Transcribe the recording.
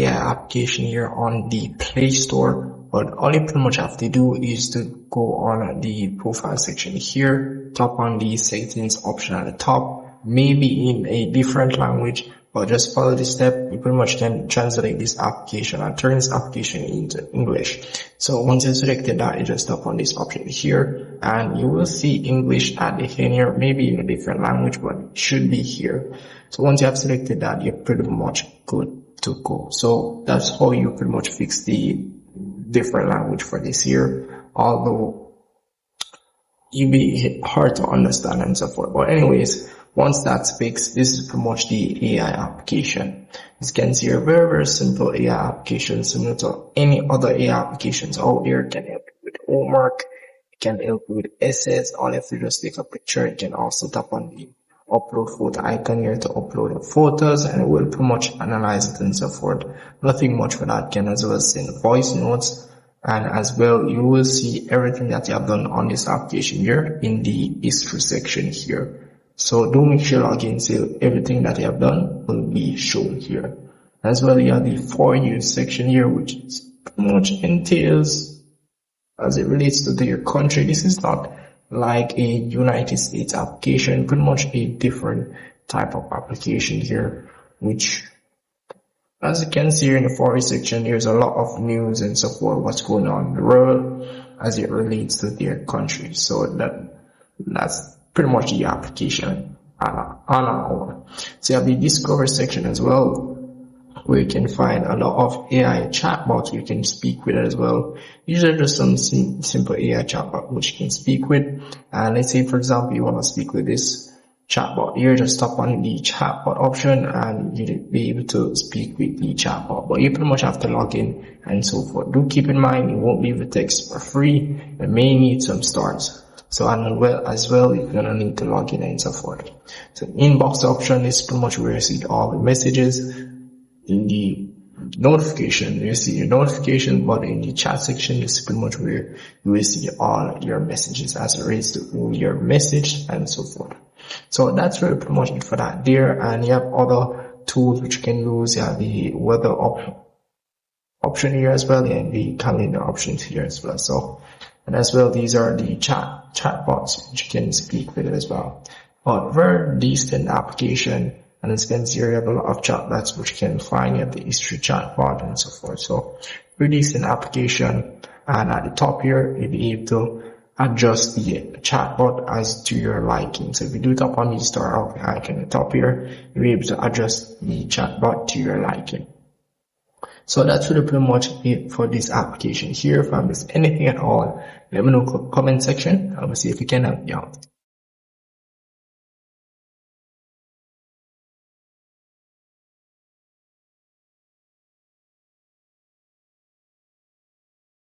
application here on the Play Store, but all you pretty much have to do is to go on the profile section here, tap on the settings option at the top, maybe in a different language, but just follow this step. You pretty much can translate this application and turn this application into English. So once you've selected that, you just tap on this option here and you will see English at the end here, maybe in a different language, but it should be here. So once you have selected that, you're pretty much good to go. So that's how you pretty much fix the different language for this here, although it'll be hard to understand and so forth. But anyways, once that's fixed, this is pretty much the AI application. As you can see here, very simple AI application, similar to any other AI applications out there. It can help you with homework, it can help you with essays. All you have to just take a picture. You can also tap on the upload photo icon here to upload the photos, and it will pretty much analyze it and so forth. Nothing much for that. You can as well send voice notes, and as well you will see everything that you have done on this application here in the history section here. So do make sure log in, so everything that you have done will be shown here. As well, you have the For You section here, which is pretty much entails as it relates to your country. This is not like a United States application, pretty much a different type of application here, which, as you can see here in the For You section, there's a lot of news and so forth, what's going on in the world as it relates to their country. So that's pretty much the application on our own. So you have the Discover section as well, where you can find a lot of AI chatbots you can speak with as well. These are just some simple AI chatbot which you can speak with. And let's say, for example, you want to speak with this chatbot here, just tap on the chatbot option and you'll be able to speak with the chatbot. But you pretty much have to log in and so forth. Do keep in mind, you won't leave the text for free. You may need some stars. So as well, you're gonna need to log in and so forth. So inbox option is pretty much where you see all the messages. In the notification, you see your notification, but in the chat section, is pretty much where you will see all your messages as it relates to who your message and so forth. So that's really pretty much it for that there. And you have other tools which you can use. You have the weather option here as well, and the calendar options here as well. So, and as well, these are the chatbots which you can speak with it as well. But very decent application. And as you can see here, you have a lot of chatbots which you can find. You have the history chatbot and so forth. So pretty decent application. And at the top here, you'll be able to adjust the chatbot as to your liking. So if you do tap on the star icon at the top here, you'll be able to adjust the chatbot to your liking. So that's really pretty much it for this application here. If I missed anything at all, let me know in the comment section. I will see if we can help you out.